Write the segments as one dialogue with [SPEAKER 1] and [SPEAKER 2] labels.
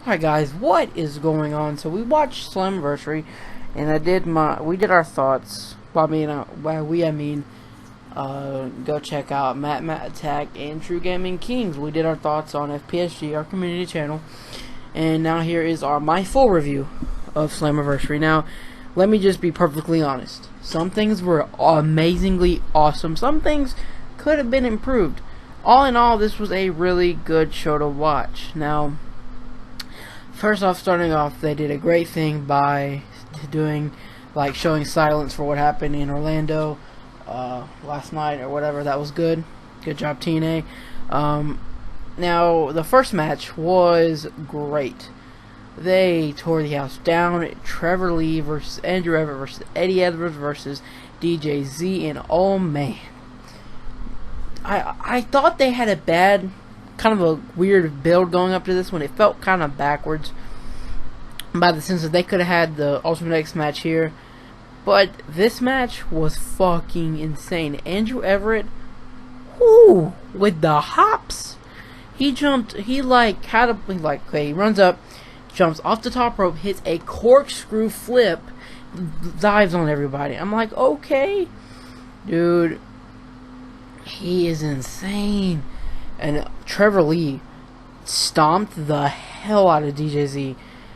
[SPEAKER 1] Alright guys, what is going on? So we watched Slammiversary, and we did our thoughts. Well, I mean, go check out Matt Attack and True Gaming Kings. We did our thoughts on FPSG, our community channel, and now here is my full review of Slammiversary. Now, let me just be perfectly honest. Some things were amazingly awesome. Some things could have been improved. All in all, this was a really good show to watch. Now, first off, starting off, they did a great thing by showing silence for what happened in Orlando last night or whatever. That was good. Good job, TNA. Now, the first match was great. They tore the house down. Trevor Lee versus Andrew Everett versus Eddie Edwards versus DJ Z, and oh man, I thought they had a bad, kind of a weird build going up to this one. It felt kind of backwards, by the sense that they could have had the Ultimate X match here, but this match was fucking insane. Andrew Everett, whoo, with the hops. He jumped. He runs up, jumps off the top rope, hits a corkscrew flip, dives on everybody. I'm like, okay, dude, he is insane. And Trevor Lee stomped the hell out of DJ Z.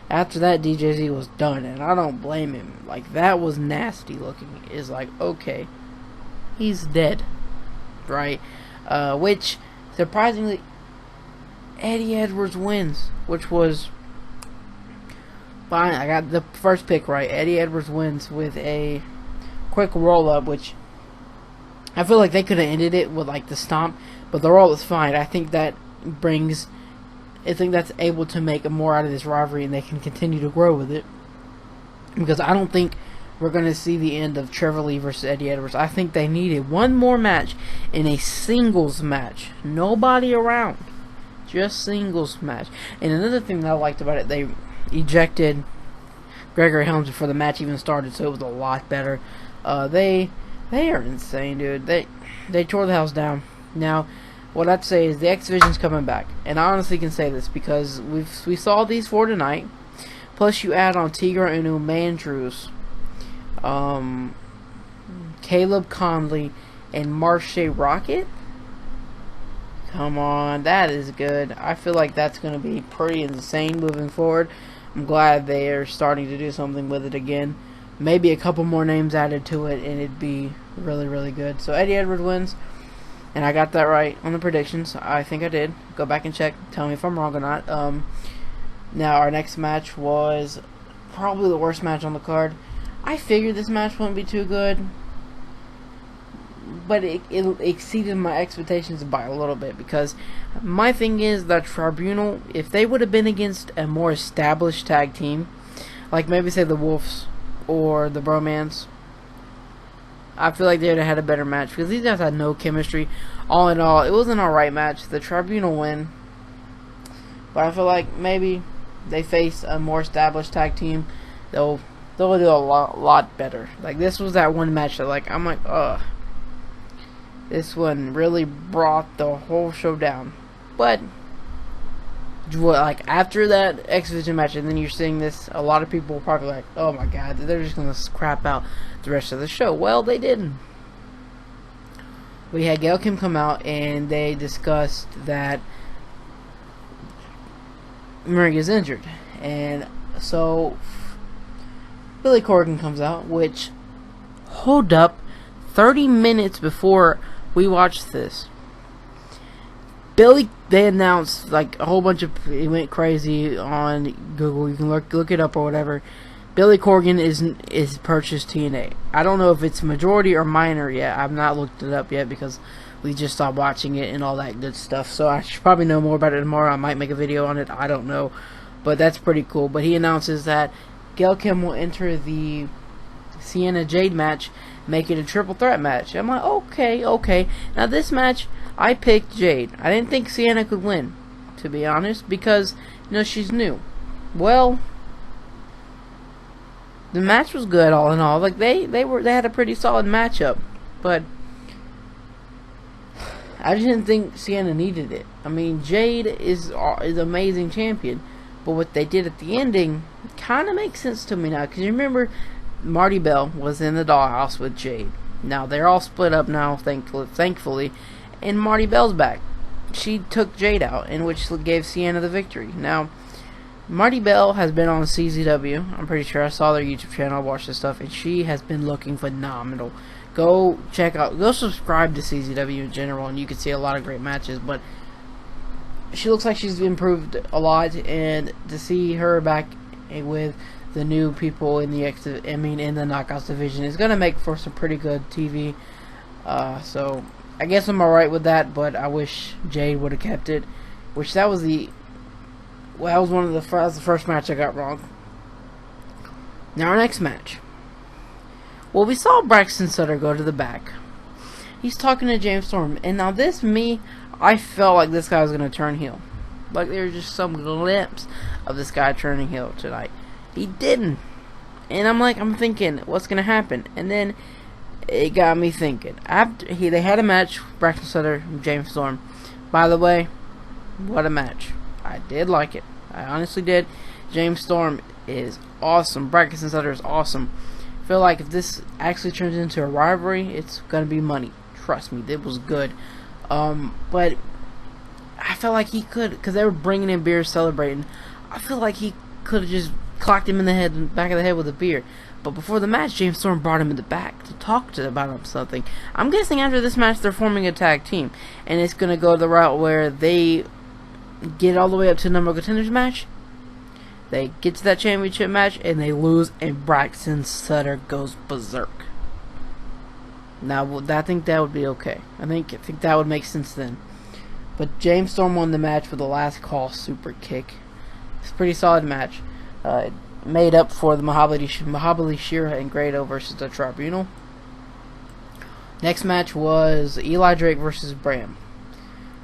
[SPEAKER 1] After that, DJ Z was done, and I don't blame him. Like, that was nasty looking. It's like, okay, he's dead, right? Which, surprisingly, Eddie Edwards wins, which was fine. I got the first pick right. Eddie Edwards wins with a quick roll-up, which I feel like they could have ended it with, like, the stomp, but the roll is fine. I think that's able to make more out of this rivalry, and they can continue to grow with it. Because I don't think we're going to see the end of Trevor Lee versus Eddie Edwards. I think they needed one more match in a singles match. Nobody around. Just singles match. And another thing that I liked about it, they ejected Gregory Helms before the match even started, so it was a lot better. They are insane, dude. They tore the house down. Now, what I'd say is the X Division's coming back, and I honestly can say this because we saw these four tonight. Plus, you add on Tigre Unu, Mandrews, Caleb Conley, and Marche Rocket. Come on, that is good. I feel like that's going to be pretty insane moving forward. I'm glad they are starting to do something with it again. Maybe a couple more names added to it, and it'd be really, really good. So Eddie Edwards wins. And I got that right on the predictions. I think I did. Go back and check. Tell me if I'm wrong or not. Now, our next match was probably the worst match on the card. I figured this match wouldn't be too good, but it exceeded my expectations by a little bit. Because my thing is that Tribunal, if they would have been against a more established tag team, like maybe say the Wolves or the Bromans, I feel like they would have had a better match, because these guys had no chemistry. All in all, it was an alright match. The Tribunal win, but I feel like maybe they face a more established tag team, they'll do a lot better. Like, this was that one match that, I'm like, ugh, this one really brought the whole show down. But after that X Division match, and then you're seeing this, a lot of people were probably like, oh my god, they're just gonna crap out the rest of the show. Well, they didn't. We had Gail Kim come out, and they discussed that Murray is injured, and so Billy Corgan comes out, which, hold up, 30 minutes before we watched this, they announced, like, a whole bunch of, it went crazy on Google, you can look it up or whatever. Billy Corgan is purchased TNA. I don't know if it's majority or minor yet. I've not looked it up yet because we just stopped watching it and all that good stuff. So I should probably know more about it tomorrow. I might make a video on it. I don't know. But that's pretty cool. But he announces that Gail Kim will enter the Sienna Jade match, make it a triple threat match. I'm like, okay. Now this match, I picked Jade. I didn't think Sienna could win, to be honest, because, she's new. Well, the match was good, all in all. Like, they had a pretty solid matchup, but I just didn't think Sienna needed it. I mean, Jade is an amazing champion, But what they did at the ending kind of makes sense to me now, because you remember Marty Bell was in the dollhouse with Jade. Now they're all split up now, thankfully, and Marty Bell's back. She took Jade out, in which gave Sienna the victory. Now, Marty Bell has been on CZW. I'm pretty sure I saw their YouTube channel, watched this stuff, and she has been looking phenomenal. Go subscribe to CZW in general, and you can see a lot of great matches. But she looks like she's improved a lot, and to see her back with the new people in the in the Knockouts division is gonna make for some pretty good TV. So I guess I'm alright with that, but I wish Jade would have kept it. That was the first match I got wrong. Now our next match. Well, we saw Braxton Sutter go to the back. He's talking to James Storm, and now I felt like this guy was gonna turn heel. Like there was just some glimpse of this guy turning heel tonight. He didn't, and I'm thinking, what's gonna happen? And then it got me thinking. They had a match, Braxton Sutter and James Storm. By the way, what a match! I did like it. I honestly did. James Storm is awesome. Braxton Sutter is awesome. I feel like if this actually turns into a rivalry, it's gonna be money. Trust me, it was good. But I felt like he could, because they were bringing in beers, celebrating. I feel like he could have just clocked him in the back of the head with a beer. But before the match, James Storm brought him in the back to talk about him something. I'm guessing after this match, they're forming a tag team, and it's gonna go the route where they get all the way up to the number of contenders match. They get to that championship match and they lose, and Braxton Sutter goes berserk. Now, I think that would be okay. I think that would make sense then. But James Storm won the match with a last call super kick. It's a pretty solid match. It made up for the Mahabali Shira and Grado versus the Tribunal. Next match was Eli Drake versus Bram.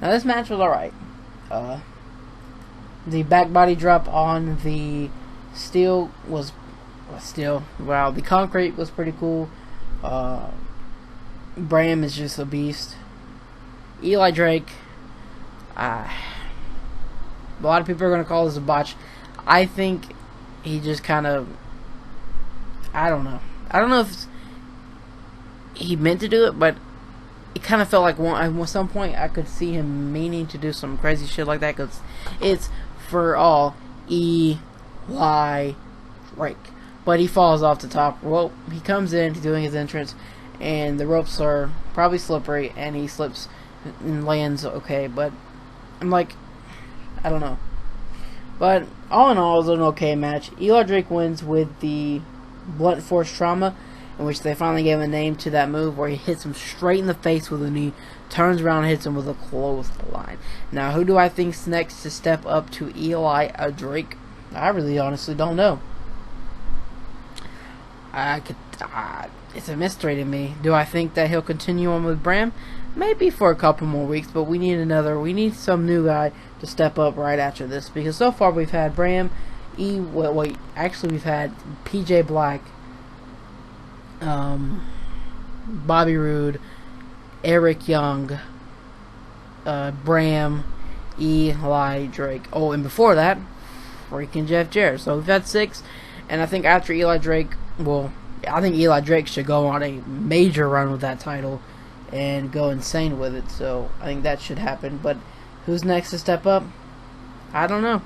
[SPEAKER 1] Now this match was alright. The back body drop on the steel was wow, the concrete was pretty cool. Bram is just a beast. Eli Drake, a lot of people are going to call this a botch. I think he just kind of, I don't know if he meant to do it, but it kind of felt like at some point I could see him meaning to do some crazy shit like that, because it's for all Eli Drake. But he falls off the top rope. He comes in, he's doing his entrance, and the ropes are probably slippery, and he slips and lands okay. But I'm like, I don't know. But all in all, it was an okay match. Eli Drake wins with the blunt force trauma, in which they finally gave a name to that move where he hits him straight in the face with a knee, turns around and hits him with a clothesline. Now, who do I think's next to step up to Eli Drake? I really honestly don't know. It's a mystery to me. Do I think that he'll continue on with Bram? Maybe for a couple more weeks, but we need some new guy to step up right after this, because so far we've had Bram, actually we've had PJ Black, Bobby Roode, Eric Young, Bram, Eli Drake. Oh, and before that, freaking Jeff Jarrett. So we've had 6, and I think after Eli Drake, I think Eli Drake should go on a major run with that title and go insane with it. So I think that should happen. But who's next to step up? I don't know.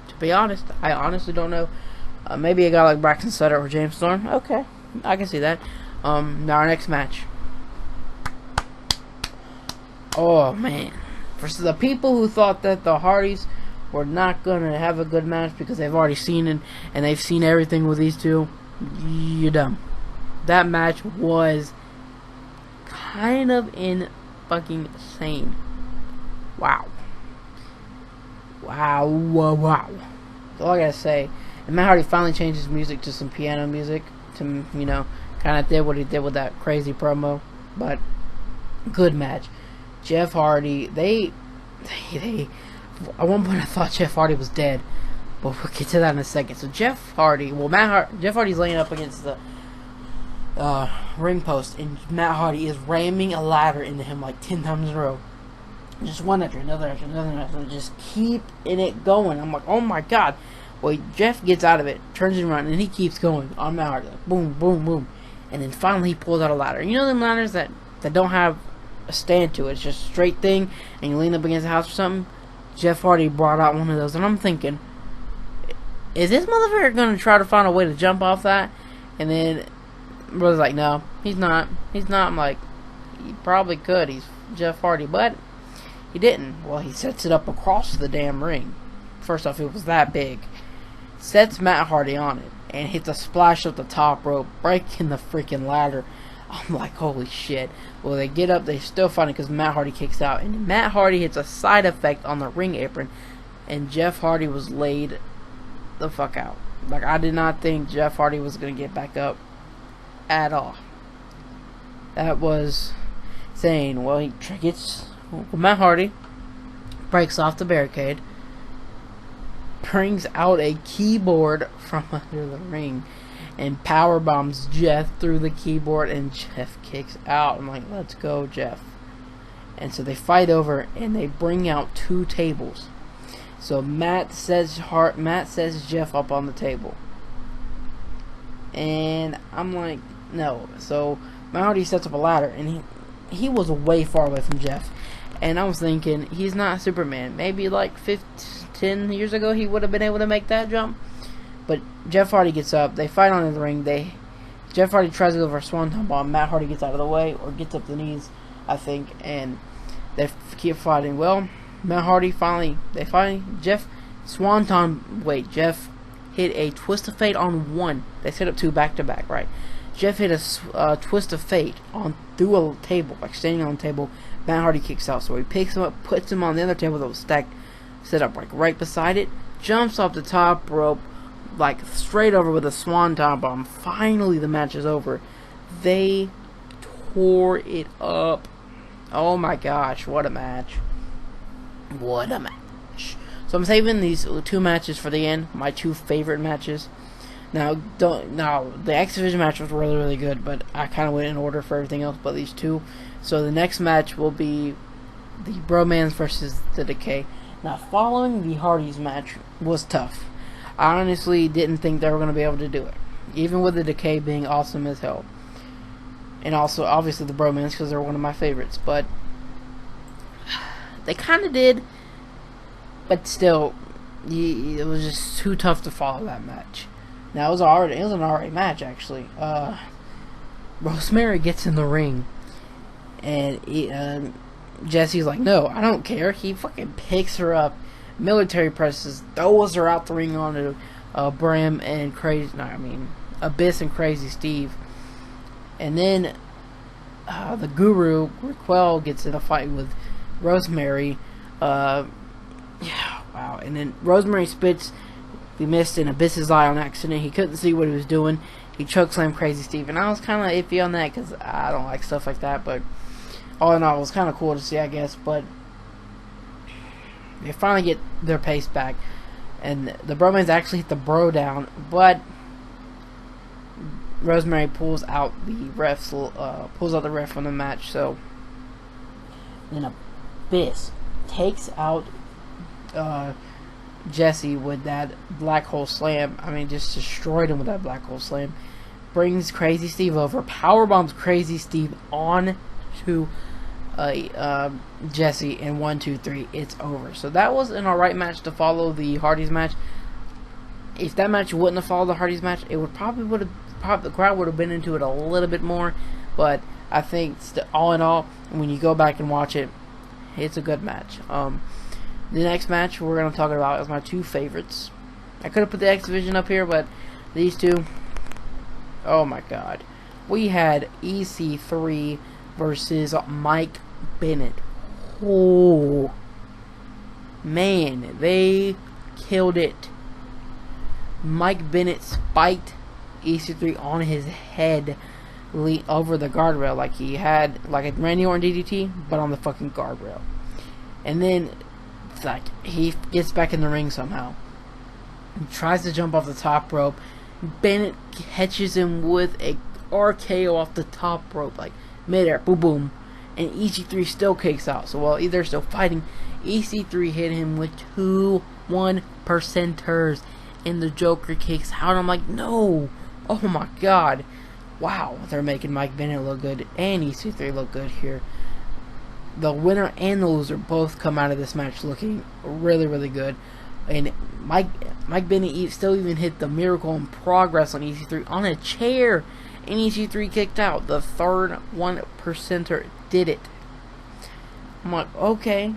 [SPEAKER 1] To be honest, I honestly don't know. Maybe a guy like Braxton Sutter or James Storm. Okay, I can see that. Now our next match. Oh man, for the people who thought that the Hardys were not gonna have a good match because they've already seen it and they've seen everything with these two, you're dumb. That match was kind of fucking insane. Wow. That's all I gotta say. And Matt Hardy finally changed his music to some piano music to, kind of did what he did with that crazy promo. But good match. Jeff Hardy, at one point I thought Jeff Hardy was dead, but we'll get to that in a second. So Jeff Hardy's laying up against the ring post, and Matt Hardy is ramming a ladder into him like 10 times in a row. Just one after another, just keeping it going. I'm like, oh my god. Well, Jeff gets out of it, turns it around, and he keeps going on Matt Hardy. Like, boom, boom, boom. And then finally he pulls out a ladder. You know them ladders that don't have a stand to it. It's just a straight thing, and you lean up against the house or something? Jeff Hardy brought out one of those, and I'm thinking, is this motherfucker going to try to find a way to jump off that? And then brother's like, no, he's not. He's not. I'm like, he probably could. He's Jeff Hardy, but he didn't. Well, he sets it up across the damn ring. First off, it was that big. Sets Matt Hardy on it and hits a splash up the top rope, breaking the freaking ladder. I'm like, holy shit. Well, they get up, they still fight it because Matt Hardy kicks out, and Matt Hardy hits a side effect on the ring apron, and Jeff Hardy was laid the fuck out. Like, I did not think Jeff Hardy was going to get back up at all. That was insane. Well, he gets Matt Hardy, breaks off the barricade, brings out a keyboard from under the ring, and power bombs Jeff through the keyboard, and Jeff kicks out. I'm like, let's go, Jeff. And so they fight over, and they bring out 2 tables. So Matt sets Jeff up on the table, and I'm like, no. So Matt Hardy sets up a ladder, and he was way far away from Jeff, and I was thinking, he's not Superman. Maybe like 10 years ago he would have been able to make that jump. But Jeff Hardy gets up. They fight on the ring. Jeff Hardy tries to go for a swanton bomb. Matt Hardy gets out of the way, or gets up the knees, I think, and they keep fighting. Well, Matt Hardy Jeff hit a twist of fate on one. They set up 2 back to back, right? Jeff hit a twist of fate through a table, like standing on the table. Matt Hardy kicks out, so he picks him up, puts him on the other table that was set up like right beside it, jumps off the top rope, like straight over with a swanton bomb. Finally, the match is over. They tore it up. Oh my gosh, what a match! What a match! So I'm saving these 2 matches for the end. My 2 favorite matches. Now, the X Division match was really, really good, but I kind of went in order for everything else but these 2. So the next match will be the Bromans versus the Decay. Now, following the Hardys match was tough. I honestly didn't think they were going to be able to do it, even with the Decay being awesome as hell. And also, obviously, the Bromans, because they're one of my favorites. But they kind of did, but still, it was just too tough to follow that match. Now, it was an alright match, actually. Rosemary gets in the ring, and Jesse's like, no, I don't care. He fucking picks her up, military presses, throws her out the ring onto Bram and Abyss and Crazy Steve. And then the Guru, Raquel, gets in a fight with Rosemary. Wow. And then Rosemary spits the mist in Abyss's eye on accident. He couldn't see what he was doing. He chokeslammed Crazy Steve. And I was kind of iffy on that because I don't like stuff like that. But all in all, it was kind of cool to see, I guess. But they finally get their pace back. And the Bromans actually hit the bro down. But Rosemary pulls out the ref from the match. So then Abyss takes out Jesse with that black hole slam. Just destroyed him with that black hole slam. Brings Crazy Steve over, powerbombs Crazy Steve on to Jesse, and 1, 2, 3, it's over. So that was an alright match to follow the Hardys match. If that match wouldn't have followed the Hardys match, it would the crowd would have been into it a little bit more. But I think all in all, when you go back and watch it, it's a good match. The next match we're going to talk about is my 2 favorites. I could have put the X Division up here, but these 2, oh my god. We had EC3 versus Mike Bennett. Oh, man, they killed it. Mike Bennett spiked EC3 on his head over the guardrail like he had, like a Randy Orton DDT, but on the fucking guardrail. And then he gets back in the ring somehow. He tries to jump off the top rope. Bennett catches him with a RKO off the top rope, like midair, boom, boom. And EC3 still kicks out. So while they're still fighting, EC3 hit him with 2 1-percenters. and the Joker kicks out. I'm like, no. Oh my god. Wow, they're making Mike Bennett look good and EC3 look good here. The winner and the loser both come out of this match looking really, really good. And Mike Bennett still even hit the Miracle in Progress on EC3 on a chair. And EC3 kicked out. The third 1%er did it. I'm like, okay.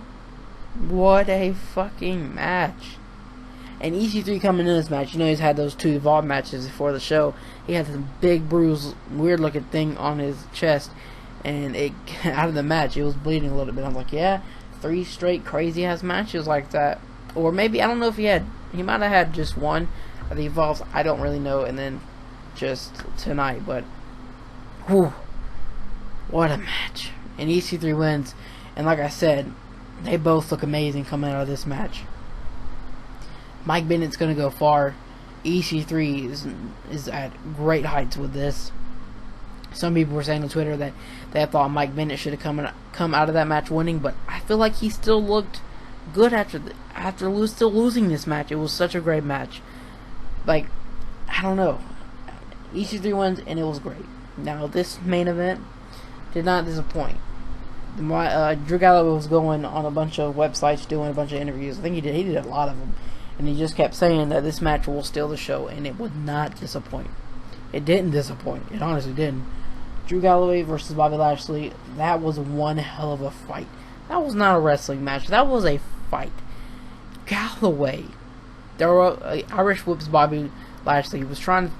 [SPEAKER 1] What a fucking match. And EC3 coming in this match, you know he's had those 2 Evolve matches before the show. He had some big bruise, weird looking thing on his chest. And it out of the match, it was bleeding a little bit. I'm like, yeah, 3 straight crazy ass matches like that. Or maybe, I don't know if he might have had just one of the Evolves. I don't really know. And then just tonight. But, whew, what a match. And EC3 wins. And like I said, they both look amazing coming out of this match. Mike Bennett's going to go far. EC3 is at great heights with this. Some people were saying on Twitter that they thought Mike Bennett should have come out of that match winning, but I feel like he still looked good after still losing this match. It was such a great match. Like, I don't know. EC3 wins, and it was great. Now, this main event did not disappoint. Drew Galloway was going on a bunch of websites doing a bunch of interviews. I think he did a lot of them. And he just kept saying that this match will steal the show, and it would not disappoint. It didn't disappoint. It honestly didn't. Drew Galloway versus Bobby Lashley, that was one hell of a fight. That was not a wrestling match. That was a fight. Galloway, Irish whips Bobby Lashley. He was trying to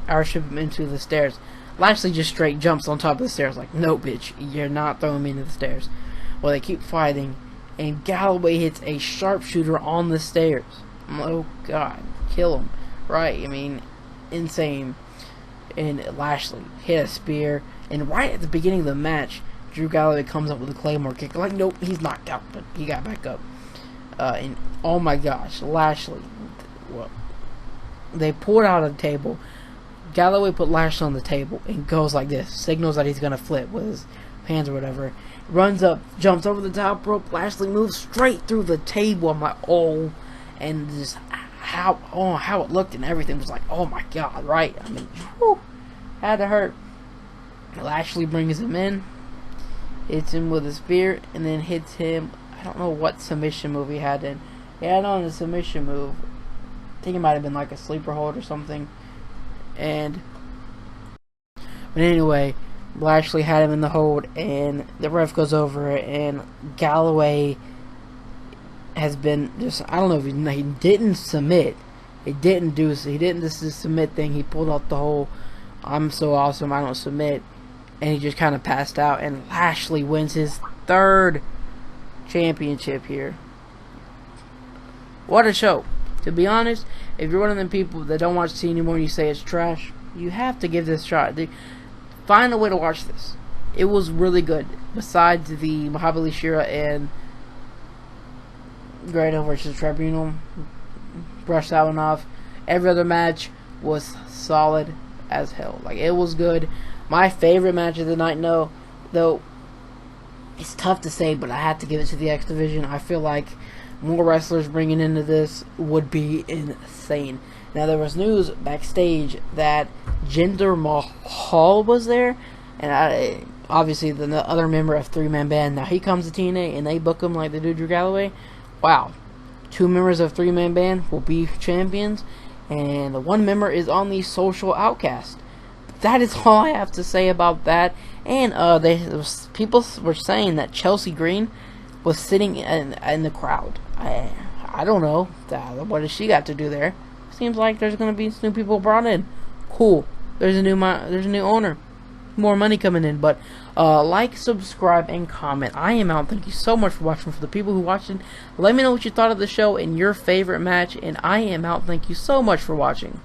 [SPEAKER 1] Irish whip him into the stairs. Lashley just straight jumps on top of the stairs like, no, bitch, you're not throwing me into the stairs. Well, they keep fighting, and Galloway hits a sharpshooter on the stairs. I'm like, oh, God, kill him. Right, I mean, insane. And Lashley hit a spear, and right at the beginning of the match, Drew Galloway comes up with a Claymore kick. Like, nope, he's knocked out, but he got back up. And, oh my gosh, Lashley, well, they pulled out of the table. Galloway put Lashley on the table and goes like this, signals that he's going to flip with his hands or whatever. Runs up, jumps over the top rope. Lashley moves straight through the table. I'm like, oh, and just how it looked and everything was like, oh my god, right? I mean, whew, had to hurt. Lashley brings him in, hits him with a spear, and then hits him. I don't know what submission move he had in. He had on a submission move. I think it might have been like a sleeper hold or something. But anyway, Lashley had him in the hold, and the ref goes over it, and Galloway has been just, I don't know if he didn't submit. He didn't do this submit thing. He pulled out the whole, I'm so awesome, I don't submit, and he just kind of passed out, and Lashley wins his 3rd championship here. What a show. To be honest, if you're one of them people that don't watch TV anymore and you say it's trash, you have to give this a shot. Find a way to watch this. It was really good. Besides the Muhammad Ali Shira and Grado versus Tribunal, brush that one off. Every other match was solid as hell. Like, it was good. My favorite match of the night, though, it's tough to say, but I have to give it to the X Division. I feel like more wrestlers bringing into this would be insane. Now, there was news backstage that Jinder Mahal was there, and obviously the other member of 3-Man Band. Now, he comes to TNA, and they book him like they do Drew Galloway. Wow. 2 members of 3-Man Band will be champions, and the 1 member is on the Social Outcast. That is all I have to say about that. And people were saying that Chelsea Green was sitting in the crowd. I don't know. What does she got to do there? Seems like there's going to be some new people brought in. Cool. There's a new owner. More money coming in. But like, subscribe, and comment. I am out. Thank you so much for watching. For the people who watched it, let me know what you thought of the show and your favorite match. And I am out. Thank you so much for watching.